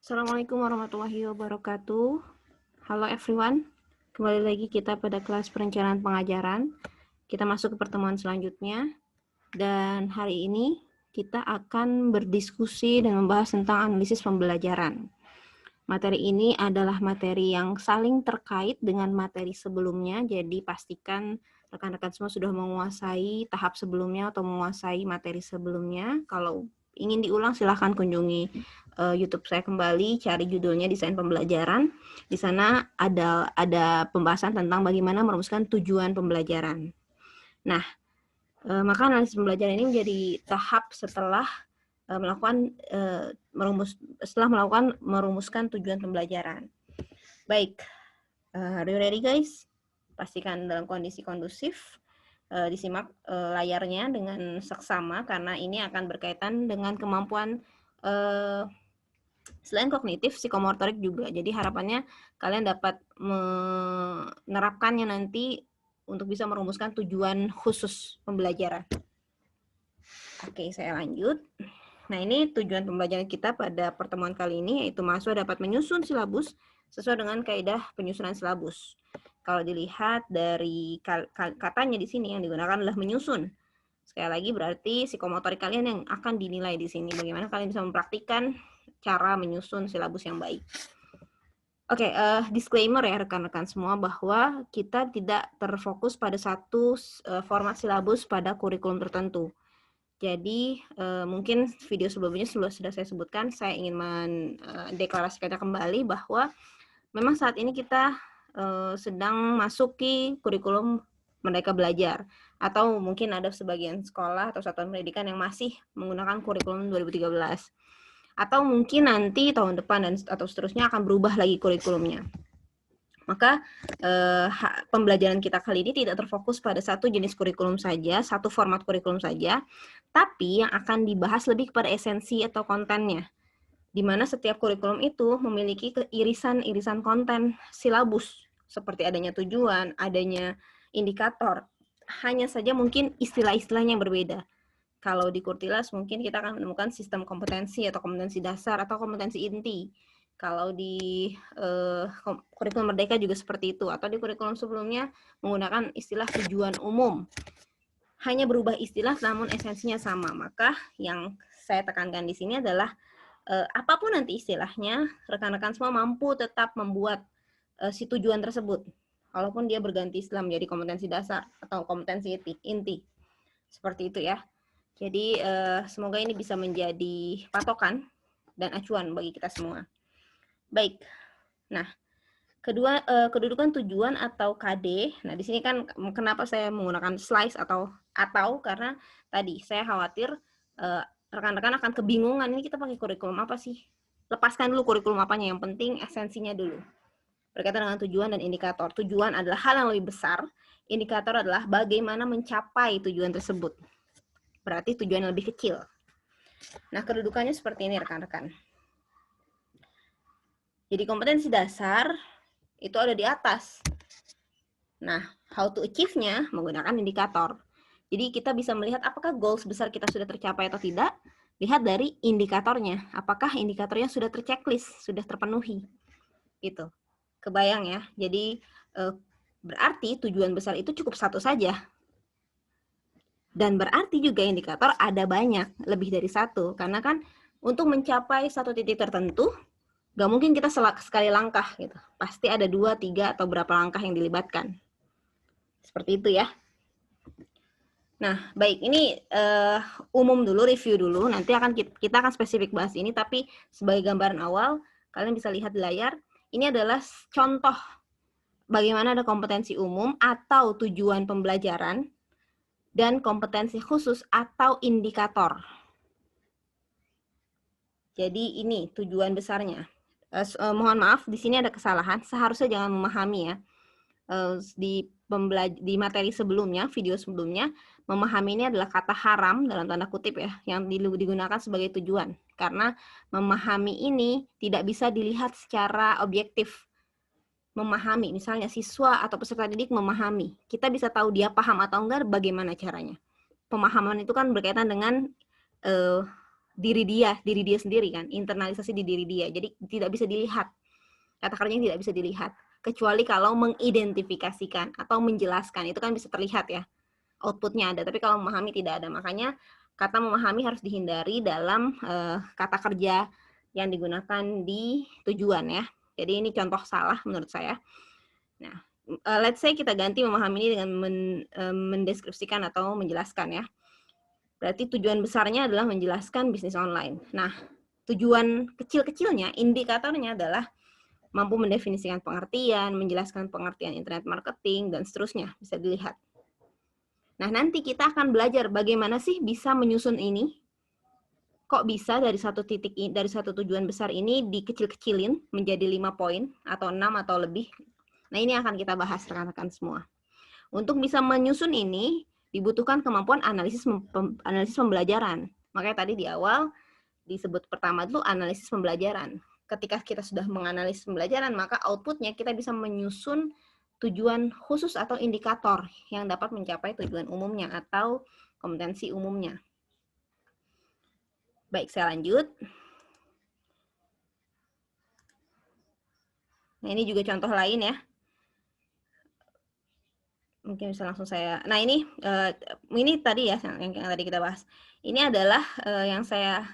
Assalamualaikum warahmatullahi wabarakatuh. Halo everyone, kembali lagi kita pada kelas perencanaan pengajaran. Kita masuk ke pertemuan selanjutnya, dan hari ini kita akan berdiskusi dan membahas tentang analisis pembelajaran. Materi ini adalah materi yang saling terkait dengan materi sebelumnya, jadi pastikan rekan-rekan semua sudah menguasai tahap sebelumnya atau menguasai materi sebelumnya. Kalau ingin diulang silahkan kunjungi YouTube saya kembali, cari judulnya Desain Pembelajaran. Di sana ada pembahasan tentang bagaimana merumuskan tujuan pembelajaran. Nah, maka analisis pembelajaran ini menjadi tahap setelah merumuskan tujuan pembelajaran. Baik, are you ready guys? Pastikan dalam kondisi kondusif. Disimak layarnya dengan seksama karena ini akan berkaitan dengan kemampuan selain kognitif, psikomotorik juga. Jadi harapannya kalian dapat menerapkannya nanti untuk bisa merumuskan tujuan khusus pembelajaran. Oke, saya lanjut. Nah, ini tujuan pembelajaran kita pada pertemuan kali ini, yaitu mahasiswa dapat menyusun silabus sesuai dengan kaidah penyusunan silabus. Kalau dilihat dari katanya di sini yang digunakan adalah menyusun. Sekali lagi berarti psikomotorik kalian yang akan dinilai di sini. Bagaimana kalian bisa mempraktikkan cara menyusun silabus yang baik. Oke, disclaimer ya rekan-rekan semua bahwa kita tidak terfokus pada satu format silabus pada kurikulum tertentu. Jadi mungkin video sebelumnya sudah saya sebutkan, saya ingin mendeklarasikannya kembali bahwa memang saat ini kita sedang masuki kurikulum Merdeka Belajar, atau mungkin ada sebagian sekolah atau satuan pendidikan yang masih menggunakan kurikulum 2013. Atau mungkin nanti tahun depan atau seterusnya akan berubah lagi kurikulumnya. Maka pembelajaran kita kali ini tidak terfokus pada satu jenis kurikulum saja, satu format kurikulum saja, tapi yang akan dibahas lebih kepada esensi atau kontennya, di mana setiap kurikulum itu memiliki irisan konten silabus, seperti adanya tujuan, adanya indikator, hanya saja mungkin istilah-istilahnya yang berbeda. Kalau di Kurtilas mungkin kita akan menemukan sistem kompetensi atau kompetensi dasar atau kompetensi inti. Kalau di kurikulum Merdeka juga seperti itu, atau di kurikulum sebelumnya menggunakan istilah tujuan umum. Hanya berubah istilah namun esensinya sama. Maka yang saya tekankan di sini adalah apapun nanti istilahnya, rekan-rekan semua mampu tetap membuat si tujuan tersebut. Walaupun dia berganti istilah menjadi kompetensi dasar atau kompetensi inti. Seperti itu ya. Jadi semoga ini bisa menjadi patokan dan acuan bagi kita semua. Baik. Nah, kedua kedudukan tujuan atau KD. Nah, di sini kan kenapa saya menggunakan slice atau karena tadi saya khawatir rekan-rekan akan kebingungan, ini kita pakai kurikulum apa sih? Lepaskan dulu kurikulum apanya, yang penting esensinya dulu. Berkaitan dengan tujuan dan indikator. Tujuan adalah hal yang lebih besar, indikator adalah bagaimana mencapai tujuan tersebut. Berarti tujuan yang lebih kecil. Nah, kedudukannya seperti ini rekan-rekan. Jadi kompetensi dasar itu ada di atas. Nah, how to achieve-nya menggunakan indikator. Jadi kita bisa melihat apakah goals besar kita sudah tercapai atau tidak, lihat dari indikatornya. Apakah indikatornya sudah terchecklist, sudah terpenuhi. Gitu. Kebayang ya. Jadi berarti tujuan besar itu cukup satu saja. Dan berarti juga indikator ada banyak, lebih dari satu. Karena kan untuk mencapai satu titik tertentu, nggak mungkin kita sekali langkah. Gitu. Pasti ada 2, 3, atau berapa langkah yang dilibatkan. Seperti itu ya. Nah, baik. Ini umum dulu, review dulu. Nanti kita akan spesifik bahas ini, tapi sebagai gambaran awal, kalian bisa lihat di layar. Ini adalah contoh bagaimana ada kompetensi umum atau tujuan pembelajaran, dan kompetensi khusus atau indikator. Jadi ini tujuan besarnya. Mohon maaf, di sini ada kesalahan. Seharusnya jangan memahami ya. Di materi sebelumnya, video sebelumnya, memahami ini adalah kata haram dalam tanda kutip ya, yang digunakan sebagai tujuan. Karena memahami ini tidak bisa dilihat secara objektif. Memahami, misalnya siswa atau peserta didik memahami. Kita bisa tahu dia paham atau enggak, bagaimana caranya. Pemahaman itu kan berkaitan dengan diri dia sendiri kan, internalisasi di diri dia. Jadi tidak bisa dilihat. Kata kerjanya tidak bisa dilihat. Kecuali kalau mengidentifikasikan atau menjelaskan, itu kan bisa terlihat ya. Outputnya ada, tapi kalau memahami tidak ada. Makanya kata memahami harus dihindari dalam kata kerja yang digunakan di tujuan ya. Jadi ini contoh salah menurut saya. Nah, let's say kita ganti memahami ini dengan mendeskripsikan atau menjelaskan ya. Berarti tujuan besarnya adalah menjelaskan bisnis online. Nah, tujuan kecil-kecilnya, indikatornya adalah mampu mendefinisikan pengertian, menjelaskan pengertian internet marketing, dan seterusnya. Bisa dilihat. Nah, nanti kita akan belajar bagaimana sih bisa menyusun ini. Kok bisa dari satu tujuan besar ini dikecil-kecilin menjadi 5 poin, atau 6 atau lebih. Nah, ini akan kita bahas rekan-rekan semua. Untuk bisa menyusun ini, dibutuhkan kemampuan analisis pembelajaran. Makanya tadi di awal disebut pertama itu analisis pembelajaran. Ketika kita sudah menganalisis pembelajaran, maka outputnya kita bisa menyusun tujuan khusus atau indikator yang dapat mencapai tujuan umumnya atau kompetensi umumnya. Baik, saya lanjut. Nah, ini juga contoh lain ya. Mungkin bisa langsung saya. Nah, ini tadi ya yang tadi kita bahas. Ini adalah yang saya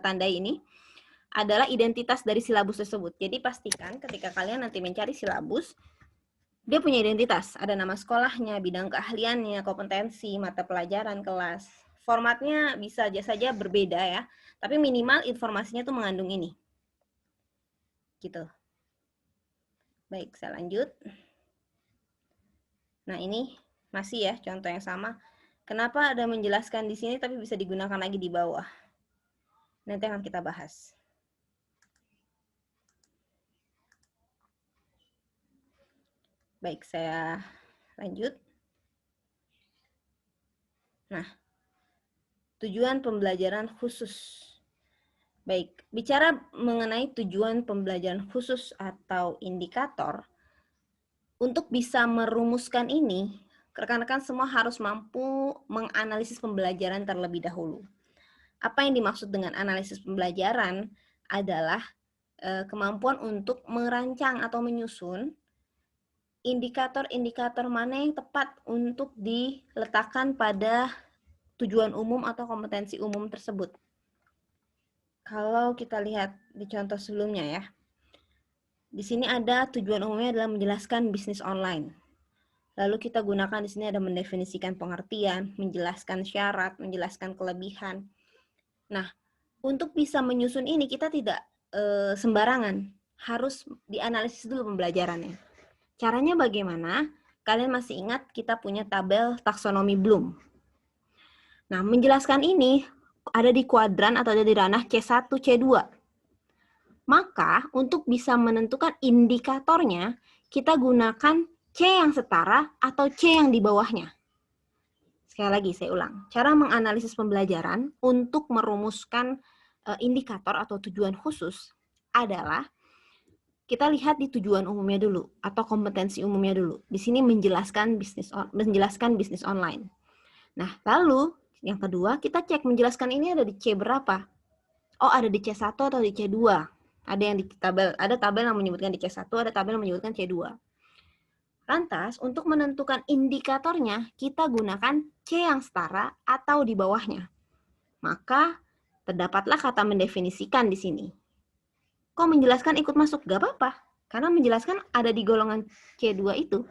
tandai ini adalah identitas dari silabus tersebut. Jadi pastikan ketika kalian nanti mencari silabus, dia punya identitas. Ada nama sekolahnya, bidang keahliannya, kompetensi, mata pelajaran, kelas. Formatnya bisa saja berbeda ya, tapi minimal informasinya tuh mengandung ini. Gitu. Baik, saya lanjut. Nah, ini masih ya contoh yang sama. Kenapa ada menjelaskan di sini tapi bisa digunakan lagi di bawah? Nanti akan kita bahas. Baik, saya lanjut. Nah, tujuan pembelajaran khusus. Baik, bicara mengenai tujuan pembelajaran khusus atau indikator, untuk bisa merumuskan ini, rekan-rekan semua harus mampu menganalisis pembelajaran terlebih dahulu. Apa yang dimaksud dengan analisis pembelajaran adalah kemampuan untuk merancang atau menyusun indikator-indikator mana yang tepat untuk diletakkan pada tujuan umum atau kompetensi umum tersebut. Kalau kita lihat di contoh sebelumnya ya, di sini ada tujuan umumnya adalah menjelaskan bisnis online. Lalu kita gunakan di sini ada mendefinisikan pengertian, menjelaskan syarat, menjelaskan kelebihan. Nah, untuk bisa menyusun ini kita tidak sembarangan, harus dianalisis dulu pembelajarannya. Caranya bagaimana? Kalian masih ingat kita punya tabel taksonomi Bloom. Nah, menjelaskan ini ada di kuadran atau ada di ranah C1, C2. Maka, untuk bisa menentukan indikatornya, kita gunakan C yang setara atau C yang di bawahnya. Sekali lagi, saya ulang. Cara menganalisis pembelajaran untuk merumuskan indikator atau tujuan khusus adalah kita lihat di tujuan umumnya dulu atau kompetensi umumnya dulu. Di sini menjelaskan bisnis online. Nah, lalu yang kedua, kita cek menjelaskan ini ada di C berapa. Oh, ada di C1 atau di C2. Ada yang di tabel, ada tabel yang menyebutkan di C1, ada tabel yang menyebutkan C2. Lantas, untuk menentukan indikatornya, kita gunakan C yang setara atau di bawahnya. Maka, terdapatlah kata mendefinisikan di sini. Kok menjelaskan ikut masuk? Gak apa-apa. Karena menjelaskan ada di golongan C2 itu.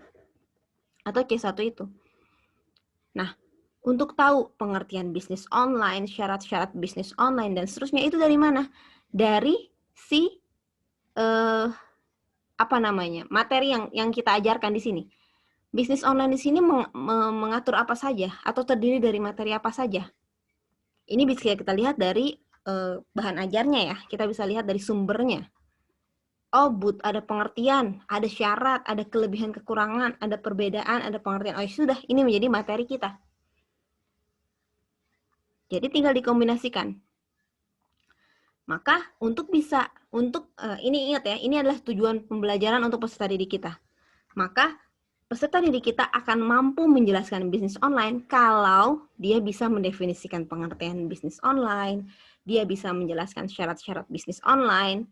Atau C1 itu. Nah, untuk tahu pengertian bisnis online, syarat-syarat bisnis online, dan seterusnya, itu dari mana? Dari si materi yang kita ajarkan di sini. Bisnis online di sini mengatur apa saja atau terdiri dari materi apa saja. Ini bisa kita lihat dari bahan ajarnya ya. Kita bisa lihat dari sumbernya. Oh, ada pengertian, ada syarat, ada kelebihan kekurangan, ada perbedaan, ada pengertian. Oh, sudah, ini menjadi materi kita. Jadi tinggal dikombinasikan. Maka ini ingat ya, ini adalah tujuan pembelajaran untuk peserta didik kita. Maka peserta didik kita akan mampu menjelaskan bisnis online kalau dia bisa mendefinisikan pengertian bisnis online, dia bisa menjelaskan syarat-syarat bisnis online,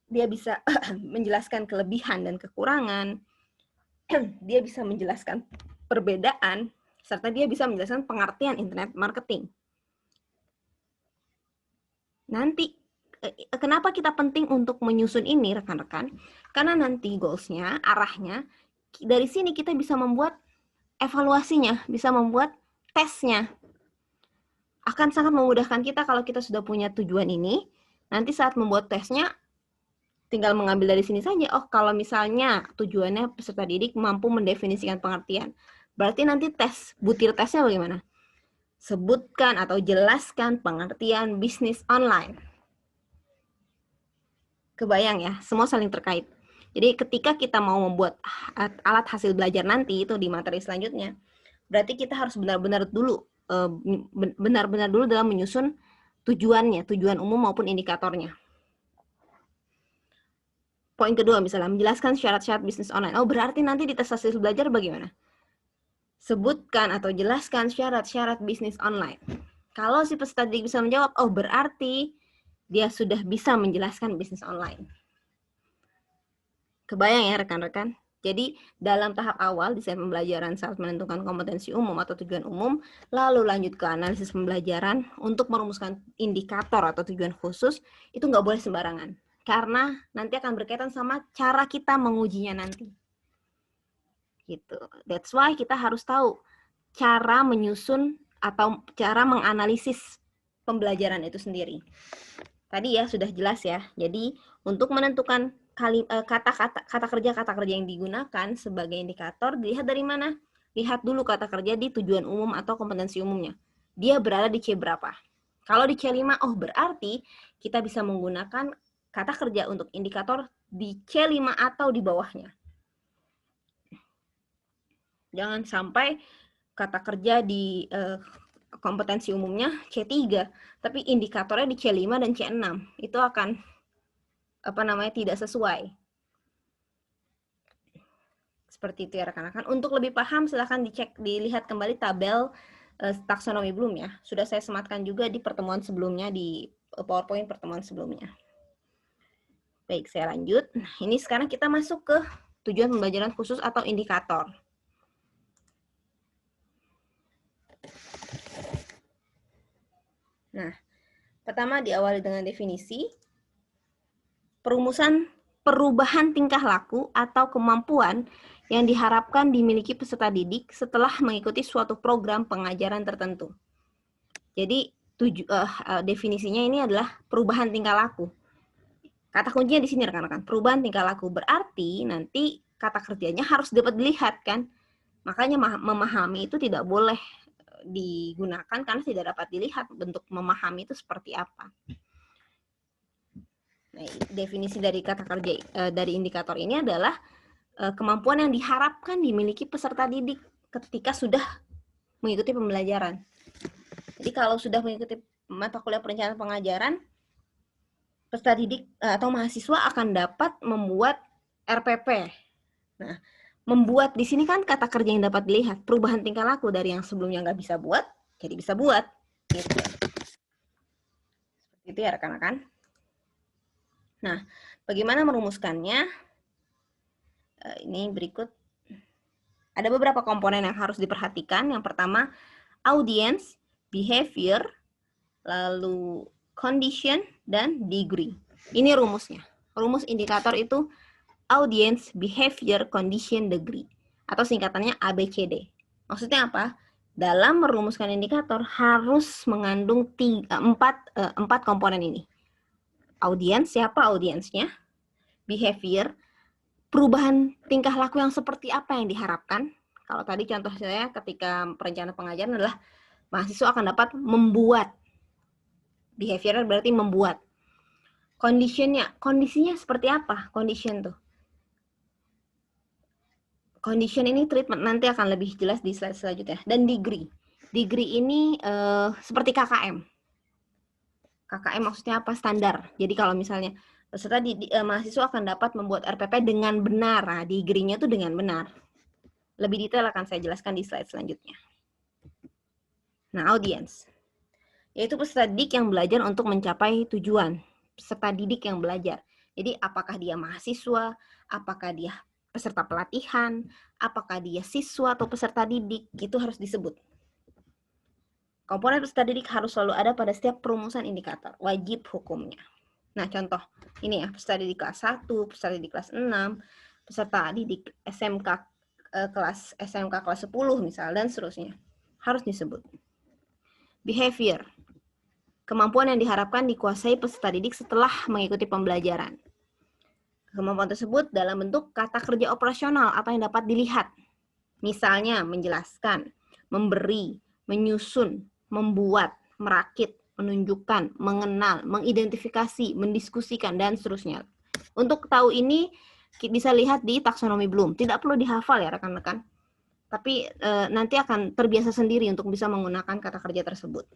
dia bisa menjelaskan kelebihan dan kekurangan, dia bisa menjelaskan perbedaan, serta dia bisa menjelaskan pengertian internet marketing. Nanti, kenapa kita penting untuk menyusun ini, rekan-rekan? Karena nanti goals-nya, arahnya, dari sini kita bisa membuat evaluasinya, bisa membuat tesnya. Akan sangat memudahkan kita kalau kita sudah punya tujuan ini, nanti saat membuat tesnya, tinggal mengambil dari sini saja. Oh, kalau misalnya tujuannya peserta didik mampu mendefinisikan pengertian, berarti nanti tes, butir tesnya bagaimana? Sebutkan atau jelaskan pengertian bisnis online. Kebayang ya, semua saling terkait. Jadi ketika kita mau membuat alat hasil belajar nanti, itu di materi selanjutnya, berarti kita harus benar-benar dulu dalam menyusun tujuannya, tujuan umum maupun indikatornya. Poin kedua, misalnya menjelaskan syarat-syarat bisnis online. Oh, berarti nanti di tes hasil belajar bagaimana? Sebutkan atau jelaskan syarat-syarat bisnis online. Kalau si peserta didik bisa menjawab, oh berarti dia sudah bisa menjelaskan bisnis online. Kebayang ya rekan-rekan? Jadi dalam tahap awal desain pembelajaran saat menentukan kompetensi umum atau tujuan umum, lalu lanjut ke analisis pembelajaran untuk merumuskan indikator atau tujuan khusus, itu nggak boleh sembarangan. Karena nanti akan berkaitan sama cara kita mengujinya nanti. Gitu. That's why kita harus tahu cara menyusun atau cara menganalisis pembelajaran itu sendiri. Tadi ya sudah jelas ya. Jadi untuk menentukan kata kerja yang digunakan sebagai indikator dilihat dari mana? Lihat dulu kata kerja di tujuan umum atau kompetensi umumnya. Dia berada di C berapa? Kalau di C5, oh berarti kita bisa menggunakan kata kerja untuk indikator di C5 atau di bawahnya. Jangan sampai kata kerja di kompetensi umumnya C3, tapi indikatornya di C5 dan C6. Itu akan tidak sesuai. Seperti itu ya rekan-rekan. Untuk lebih paham silahkan dilihat kembali tabel taksonomi Bloom ya. Sudah saya sematkan juga di pertemuan sebelumnya, di PowerPoint pertemuan sebelumnya. Baik, saya lanjut. Nah, ini sekarang kita masuk ke tujuan pembelajaran khusus atau indikator. Nah, pertama diawali dengan definisi. Perumusan perubahan tingkah laku atau kemampuan yang diharapkan dimiliki peserta didik setelah mengikuti suatu program pengajaran tertentu. Jadi definisinya ini adalah perubahan tingkah laku. Kata kuncinya di sini rekan-rekan, perubahan tingkah laku berarti nanti kata kerjanya harus dapat dilihat kan. Makanya memahami itu tidak boleh digunakan karena tidak dapat dilihat bentuk memahami itu seperti apa. Nah, definisi dari kata kerja dari indikator ini adalah kemampuan yang diharapkan dimiliki peserta didik ketika sudah mengikuti pembelajaran. Jadi kalau sudah mengikuti mata kuliah perencanaan pengajaran, peserta didik atau mahasiswa akan dapat membuat RPP. Nah, membuat di sini kan kata kerja yang dapat dilihat, perubahan tingkah laku dari yang sebelumnya nggak bisa buat, jadi bisa buat. Gitu. Seperti itu ya rekan-rekan. Nah, bagaimana merumuskannya? Ini berikut. Ada beberapa komponen yang harus diperhatikan. Yang pertama, audience, behavior, lalu condition, dan degree. Ini rumusnya. Rumus indikator itu audience, behavior, condition, degree. Atau singkatannya ABCD. Maksudnya apa? Dalam merumuskan indikator harus mengandung 4 komponen ini. Audience, siapa audiensnya? Behavior, perubahan tingkah laku yang seperti apa yang diharapkan. Kalau tadi contoh saya ketika perencanaan pengajaran adalah mahasiswa akan dapat membuat. Behavior berarti membuat. Conditionnya, kondisinya seperti apa? Condition tuh. Condition ini treatment nanti akan lebih jelas di slide selanjutnya. Dan degree. Degree ini seperti KKM. KKM maksudnya apa? Standar. Jadi kalau misalnya peserta mahasiswa akan dapat membuat RPP dengan benar. Nah, degree-nya itu dengan benar. Lebih detail akan saya jelaskan di slide selanjutnya. Nah, audience. Yaitu peserta didik yang belajar untuk mencapai tujuan. Peserta didik yang belajar. Jadi apakah dia mahasiswa, apakah dia peserta pelatihan, apakah dia siswa atau peserta didik, itu harus disebut. Komponen peserta didik harus selalu ada pada setiap perumusan indikator, wajib hukumnya. Nah, contoh ini ya, peserta didik kelas 1, peserta didik kelas 6, peserta didik SMK kelas 10 misal, dan seterusnya. Harus disebut. Behavior. Kemampuan yang diharapkan dikuasai peserta didik setelah mengikuti pembelajaran. Kemampuan tersebut dalam bentuk kata kerja operasional atau yang dapat dilihat. Misalnya menjelaskan, memberi, menyusun, membuat, merakit, menunjukkan, mengenal, mengidentifikasi, mendiskusikan, dan seterusnya. Untuk tahu ini bisa lihat di taksonomi Bloom. Tidak perlu dihafal ya rekan-rekan. Tapi nanti akan terbiasa sendiri untuk bisa menggunakan kata kerja tersebut.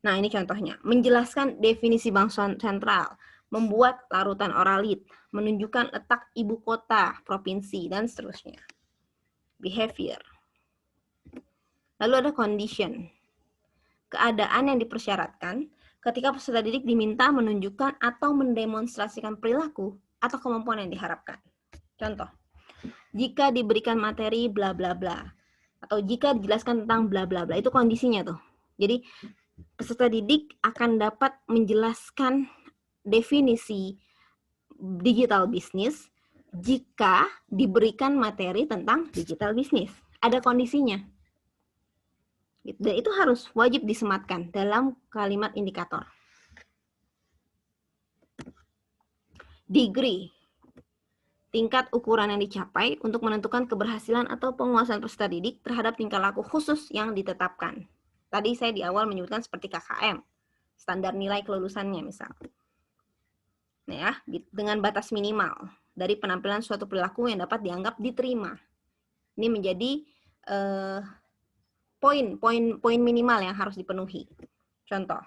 Nah, ini contohnya. Menjelaskan definisi bank sentral, membuat larutan oralit, menunjukkan letak ibu kota, provinsi, dan seterusnya. Behavior. Lalu ada condition. Keadaan yang dipersyaratkan ketika peserta didik diminta menunjukkan atau mendemonstrasikan perilaku atau kemampuan yang diharapkan. Contoh, jika diberikan materi bla bla bla, atau jika dijelaskan tentang bla bla bla, itu kondisinya tuh. Jadi, peserta didik akan dapat menjelaskan definisi digital business jika diberikan materi tentang digital business. Ada kondisinya. Dan itu harus wajib disematkan dalam kalimat indikator. Degree. Tingkat ukuran yang dicapai untuk menentukan keberhasilan atau penguasaan peserta didik terhadap tingkah laku khusus yang ditetapkan. Tadi saya di awal menyebutkan seperti KKM, standar nilai kelulusannya misal. Nah ya, dengan batas minimal dari penampilan suatu perilaku yang dapat dianggap diterima. Ini menjadi poin minimal yang harus dipenuhi. Contoh,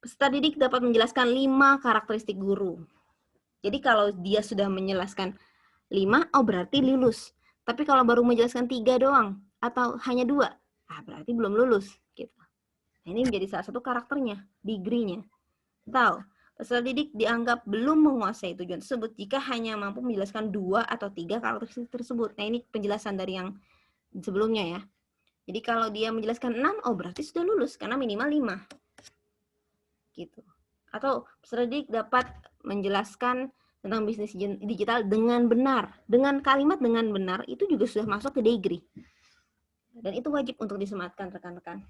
peserta didik dapat menjelaskan 5 karakteristik guru. Jadi kalau dia sudah menjelaskan 5, oh berarti lulus. Tapi kalau baru menjelaskan 3 doang, atau hanya 2, berarti belum lulus. Gitu. Nah, ini menjadi salah satu karakternya, degree-nya. Tahu, peserta didik dianggap belum menguasai tujuan tersebut jika hanya mampu menjelaskan 2 atau 3 karakteristik tersebut. Nah, ini penjelasan dari yang sebelumnya ya. Jadi kalau dia menjelaskan 6, oh berarti sudah lulus, karena minimal 5. Gitu. Atau peserta didik dapat menjelaskan tentang bisnis digital dengan benar. Dengan kalimat dengan benar, itu juga sudah masuk ke degree. Dan itu wajib untuk disematkan rekan-rekan.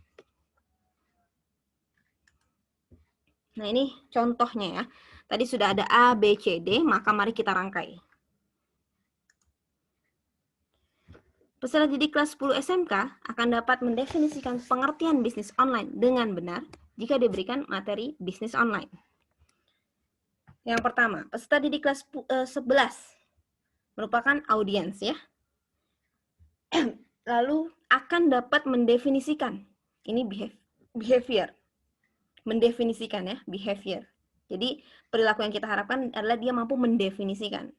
Nah, ini contohnya ya. Tadi sudah ada A, B, C, D, maka mari kita rangkai. Peserta didik kelas 10 SMK akan dapat mendefinisikan pengertian bisnis online dengan benar jika diberikan materi bisnis online. Yang pertama, peserta didik kelas 11 merupakan audiens ya. Lalu akan dapat mendefinisikan, ini behavior. Mendefinisikan ya, behavior. Jadi perilaku yang kita harapkan adalah dia mampu mendefinisikan.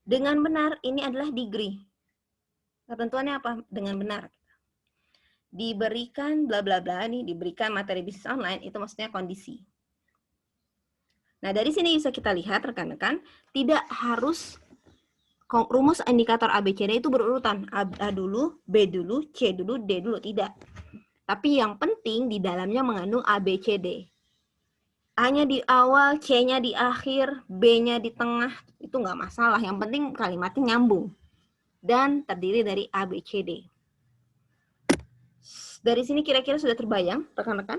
Dengan benar, ini adalah degree. Ketentuannya apa? Dengan benar. Diberikan bla bla bla, nih diberikan materi bisnis online, itu maksudnya kondisi. Nah, dari sini bisa kita lihat rekan-rekan, tidak harus rumus indikator ABCD itu berurutan. A dulu, B dulu, C dulu, D dulu, tidak. Tapi yang penting di dalamnya mengandung ABCD. A-nya di awal, C-nya di akhir, B-nya di tengah, itu nggak masalah. Yang penting kalimatnya nyambung. Dan terdiri dari ABCD. Dari sini kira-kira sudah terbayang, rekan-rekan?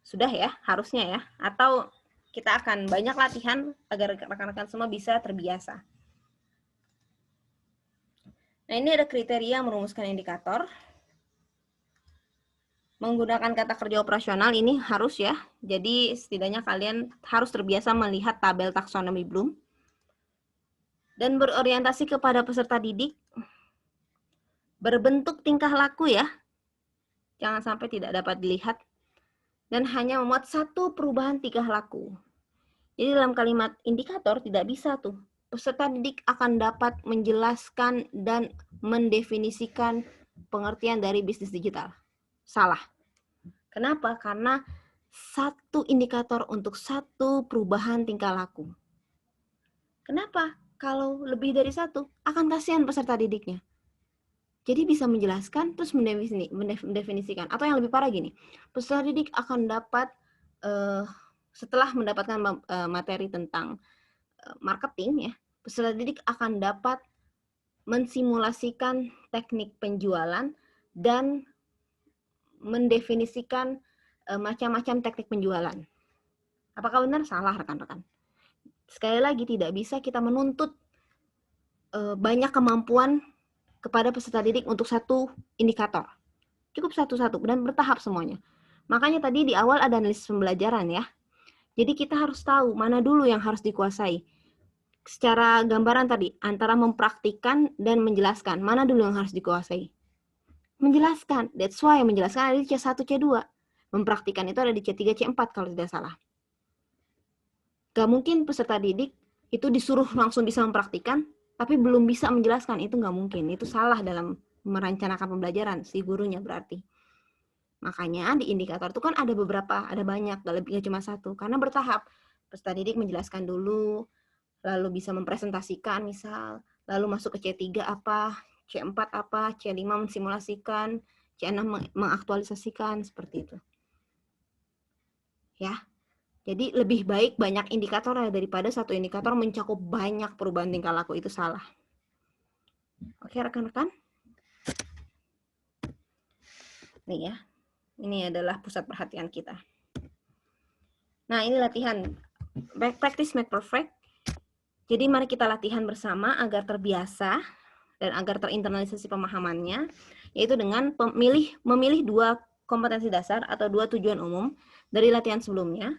Sudah ya, harusnya ya. Atau kita akan banyak latihan agar rekan-rekan semua bisa terbiasa. Nah, ini ada kriteria merumuskan indikator. Menggunakan kata kerja operasional ini harus ya. Jadi setidaknya kalian harus terbiasa melihat tabel taksonomi Bloom. Dan berorientasi kepada peserta didik. Berbentuk tingkah laku ya. Jangan sampai tidak dapat dilihat. Dan hanya memuat satu perubahan tingkah laku. Jadi dalam kalimat indikator tidak bisa tuh. Peserta didik akan dapat menjelaskan dan mendefinisikan pengertian dari bisnis digital. Salah. Kenapa? Karena satu indikator untuk satu perubahan tingkah laku. Kenapa? Kalau lebih dari satu, akan kasihan peserta didiknya. Jadi bisa menjelaskan, terus mendefinisikan. Atau yang lebih parah gini, peserta didik akan dapat, setelah mendapatkan materi tentang marketing, ya, peserta didik akan dapat mensimulasikan teknik penjualan dan mendefinisikan macam-macam teknik penjualan. Apakah benar? Salah, rekan-rekan. Sekali lagi, tidak bisa kita menuntut banyak kemampuan kepada peserta didik untuk satu indikator. Cukup satu-satu dan bertahap semuanya. Makanya tadi di awal ada analisis pembelajaran ya. Jadi kita harus tahu mana dulu yang harus dikuasai. Secara gambaran tadi, antara mempraktikkan dan menjelaskan, mana dulu yang harus dikuasai? Menjelaskan. That's why menjelaskan ada di C1, C2. Mempraktikkan itu ada di C3, C4 kalau tidak salah. Gak mungkin peserta didik itu disuruh langsung bisa mempraktikkan, tapi belum bisa menjelaskan. Itu gak mungkin. Itu salah dalam merencanakan pembelajaran, si gurunya berarti. Makanya di indikator itu kan ada beberapa, ada banyak, gak cuma satu. Karena bertahap. Peserta didik menjelaskan dulu, lalu bisa mempresentasikan misal, lalu masuk ke C3 apa, C4 apa, C5 mensimulasikan, C6 mengaktualisasikan, seperti itu. Ya, jadi lebih baik banyak indikator daripada satu indikator mencakup banyak perubahan tingkah laku, itu salah. Oke rekan-rekan? Nih ya, ini adalah pusat perhatian kita. Nah ini latihan, practice make perfect. Jadi mari kita latihan bersama agar terbiasa dan agar terinternalisasi pemahamannya, yaitu dengan memilih 2 kompetensi dasar atau 2 tujuan umum dari latihan sebelumnya.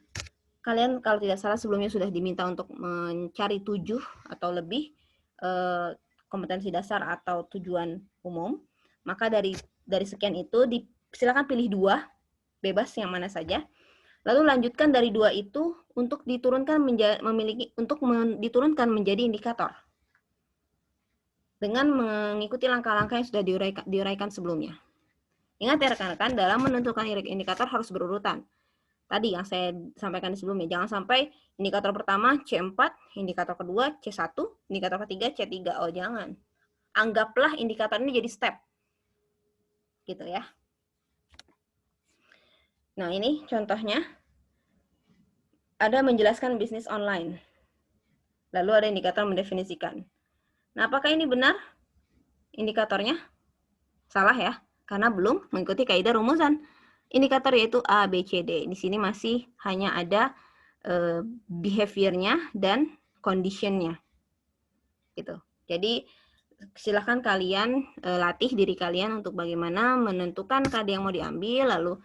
Kalian kalau tidak salah sebelumnya sudah diminta untuk mencari 7 atau lebih kompetensi dasar atau tujuan umum. Maka dari sekian itu silakan pilih 2, bebas yang mana saja. Lalu lanjutkan dari 2 itu untuk diturunkan diturunkan menjadi indikator dengan mengikuti langkah-langkah yang sudah diuraikan sebelumnya. Ingat ya rekan-rekan, dalam menentukan indikator harus berurutan. Tadi yang saya sampaikan sebelumnya, jangan sampai indikator pertama C4, indikator kedua C1, indikator ketiga C3. Oh jangan. Anggaplah indikator ini jadi step. Gitu ya. Nah ini contohnya. Ada menjelaskan bisnis online. Lalu ada indikator mendefinisikan. Nah, apakah ini benar indikatornya? Salah ya, karena belum mengikuti kaidah rumusan. Indikator yaitu A, B, C, D. Di sini masih hanya ada behavior-nya dan condition-nya. Gitu. Jadi, silahkan kalian latih diri kalian untuk bagaimana menentukan KD yang mau diambil, lalu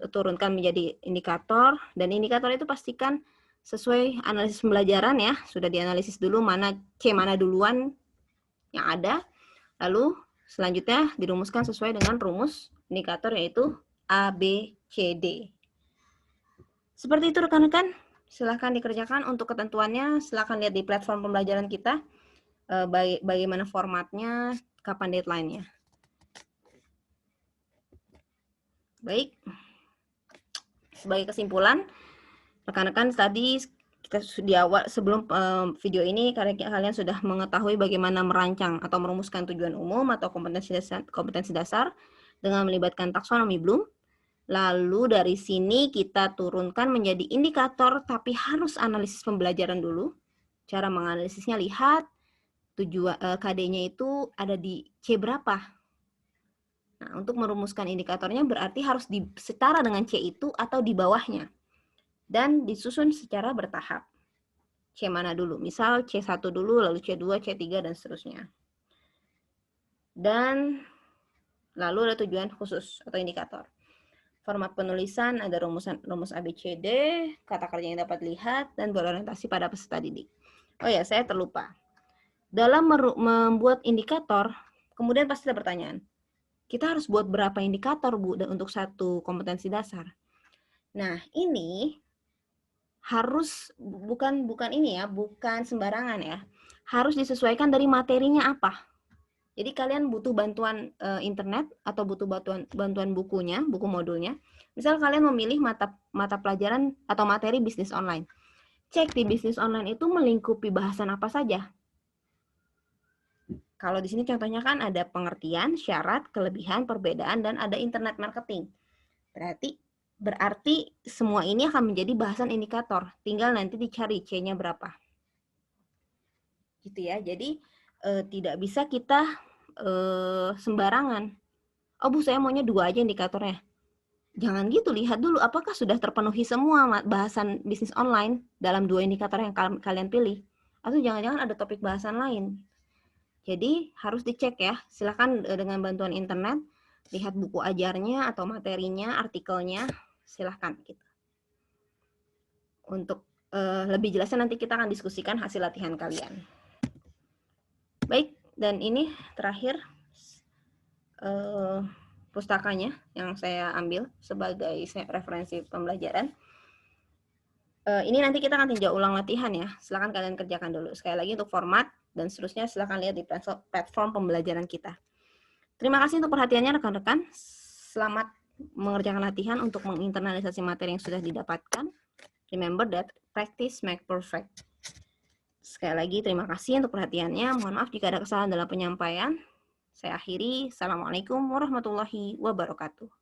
turunkan menjadi indikator, dan indikator itu pastikan sesuai analisis pembelajaran ya, sudah dianalisis dulu mana C mana duluan yang ada, lalu selanjutnya dirumuskan sesuai dengan rumus indikator yaitu A, B, C, D. Seperti itu rekan-rekan, silahkan dikerjakan untuk ketentuannya, silahkan lihat di platform pembelajaran kita, bagaimana formatnya, kapan deadline-nya. Baik, sebagai kesimpulan, rekan-rekan tadi kita di awal sebelum video ini kalian sudah mengetahui bagaimana merancang atau merumuskan tujuan umum atau kompetensi dasar dengan melibatkan taksonomi Bloom. Lalu dari sini kita turunkan menjadi indikator, tapi harus analisis pembelajaran dulu. Cara menganalisisnya lihat tujuan KD-nya itu ada di C berapa. Nah, untuk merumuskan indikatornya berarti harus setara dengan C itu atau di bawahnya. Dan disusun secara bertahap. C mana dulu? Misal C1 dulu, lalu C2, C3, dan seterusnya. Dan lalu ada tujuan khusus atau indikator. Format penulisan ada rumus ABCD, kata kerja yang dapat dilihat, dan berorientasi pada peserta didik. Oh ya, saya terlupa. Dalam membuat indikator, kemudian pasti ada pertanyaan. Kita harus buat berapa indikator, Bu, untuk satu kompetensi dasar? Nah, ini harus bukan ini ya, bukan sembarangan ya. Harus disesuaikan dari materinya apa. Jadi kalian butuh bantuan internet atau butuh bantuan bukunya, buku modulnya. Misal kalian memilih mata pelajaran atau materi bisnis online. Cek di bisnis online itu melingkupi bahasan apa saja. Kalau di sini contohnya kan ada pengertian, syarat, kelebihan, perbedaan, dan ada internet marketing. Berarti semua ini akan menjadi bahasan indikator. Tinggal nanti dicari C-nya berapa. Gitu ya. Jadi tidak bisa kita sembarangan. Oh Bu, saya maunya 2 aja indikatornya. Jangan gitu, lihat dulu apakah sudah terpenuhi semua bahasan bisnis online dalam 2 indikator yang kalian pilih. Atau jangan-jangan ada topik bahasan lain. Jadi harus dicek ya. Silakan dengan bantuan internet, lihat buku ajarnya atau materinya, artikelnya, silahkan. Gitu. Untuk lebih jelasnya nanti kita akan diskusikan hasil latihan kalian. Baik, dan ini terakhir pustakanya yang saya ambil sebagai referensi pembelajaran. Ini nanti kita akan tinjau ulang latihan ya. Silakan kalian kerjakan dulu. Sekali lagi untuk format dan seterusnya silakan lihat di platform pembelajaran kita. Terima kasih untuk perhatiannya rekan-rekan. Selamat mengerjakan latihan untuk menginternalisasi materi yang sudah didapatkan. Remember that practice make perfect. Sekali lagi terima kasih untuk perhatiannya. Mohon maaf jika ada kesalahan dalam penyampaian. Saya akhiri. Assalamualaikum warahmatullahi wabarakatuh.